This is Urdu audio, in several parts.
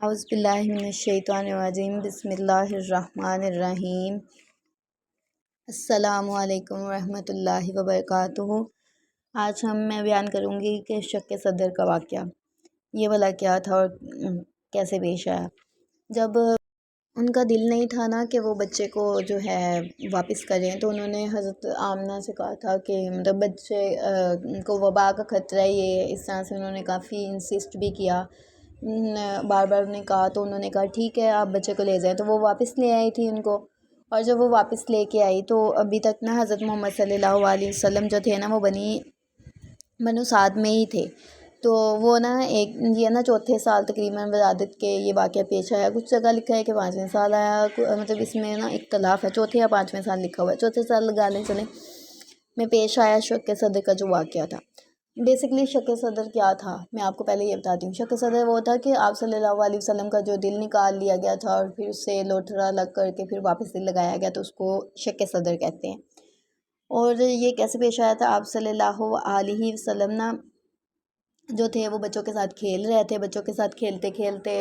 اعوذ باللہ من الشیطان الرجیم بسم اللہ الرحمن الرحیم السلام علیکم ورحمۃ اللہ وبرکاتہ۔ آج میں بیان کروں گی کہ شق صدر کا واقعہ یہ والا کیا تھا اور کیسے پیش آیا۔ جب ان کا دل نہیں تھا نا کہ وہ بچے کو جو ہے واپس کریں، تو انہوں نے حضرت آمنہ سے کہا تھا کہ بچے کو وبا کا خطرہ ہے، یہ اس طرح سے انہوں نے کافی انسسٹ بھی کیا، بار بار انہیں کہا، تو انہوں نے کہا ٹھیک ہے آپ بچے کو لے جائیں۔ تو وہ واپس لے آئی تھی ان کو، اور جب وہ واپس لے کے آئی تو ابھی تک نا حضرت محمد صلی اللہ علیہ وسلم جو تھے نا وہ بنو سعد میں ہی تھے۔ تو وہ نا یہ نا چوتھے سال تقریباً ولادت کے یہ واقعہ پیش آیا۔ کچھ جگہ لکھا ہے کہ 5ویں سال آیا، مطلب اس میں نا اختلاف ہے، چوتھے یا 5ویں سال لکھا ہوا ہے، چوتھے سال لگا لیں چلیں، میں پیش آیا شق صدر کا جو واقعہ تھا۔ بیسکلی شق صدر کیا تھا میں آپ کو پہلے یہ بتاتی ہوں۔ شق صدر وہ تھا کہ آپ صلی اللہ علیہ وسلم کا جو دل نکال لیا گیا تھا اور پھر اس سے لوتھڑا لگ کر کے پھر واپس دل لگایا گیا، تو اس کو شق صدر کہتے ہیں۔ اور یہ کیسے پیش آیا تھا؟ آپ صلی اللہ علیہ وسلم نا جو تھے وہ بچوں کے ساتھ کھیل رہے تھے، بچوں کے ساتھ کھیلتے کھیلتے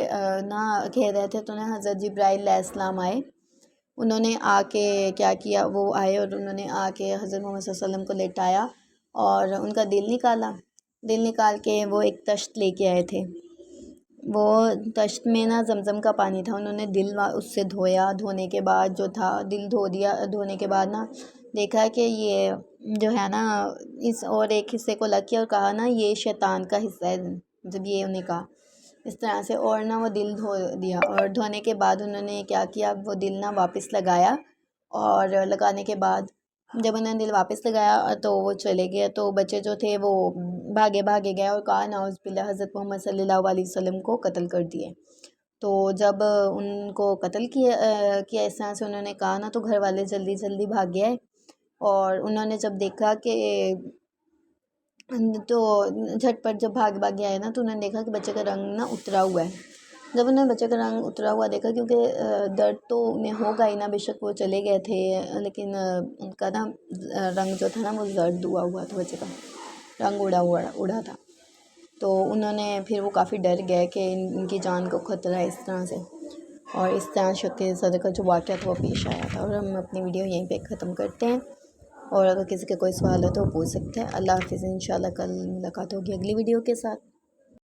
کھیل رہے تھے، تو حضرت جبرائیل علیہ السلام آئے۔ انہوں نے آ کے کیا کیا، وہ آئے اور انہوں نے آ کے حضرت محمد صلی اللہ علیہ وسلم کو لٹایا اور ان کا دل نکالا۔ دل نکال کے وہ ایک تشت لے کے آئے تھے، وہ تشت میں نا زمزم کا پانی تھا، انہوں نے دل اس سے دھویا۔ دھونے کے بعد جو تھا دل دھو دیا، دھونے کے بعد نا دیکھا کہ یہ جو ہے نا اس اور ایک حصے کو لگ کیا اور کہا نا یہ شیطان کا حصہ ہے، جب یہ انہیں کہا اس طرح سے، اور نا وہ دل دھو دیا۔ اور دھونے کے بعد انہوں نے کیا کیا، وہ دل نا واپس لگایا، اور لگانے کے بعد جب انہوں نے دل واپس لگایا تو وہ چلے گئے، تو بچے جو تھے وہ بھاگے گئے اور کہا نعوذ باللہ حضرت محمد صلی اللہ علیہ وسلم کو قتل کر دیے۔ تو جب ان کو قتل کیا اس طرح سے انہوں نے کہا نا، تو گھر والے جلدی جلدی بھاگ گئے، اور انہوں نے جب دیکھا کہ تو جھٹ پٹ جب بھاگ آئے نا، تو انہوں نے دیکھا کہ بچے کا رنگ نا اترا ہوا ہے۔ جب انہوں نے بچے کا رنگ اترا ہوا دیکھا، کیونکہ درد تو انہیں ہوگا ہی نا، بے شک وہ چلے گئے تھے، لیکن ان کا نا رنگ جو تھا نا وہ زرد ہوا تھا، بچے کا رنگ اڑا تھا۔ تو انہوں نے پھر وہ کافی ڈر گئے کہ ان کی جان کو خطرہ ہے اس طرح سے، اور اس طرح شق صدر کا جو واقعہ تھا وہ پیش آیا تھا۔ اور ہم اپنی ویڈیو یہیں پہ ختم کرتے ہیں، اور اگر کسی کا کوئی سوال ہے تو وہ پوچھ سکتے ہیں۔ اللہ حافظ، انشاءاللہ کل ملاقات ہوگی اگلی ویڈیو کے ساتھ۔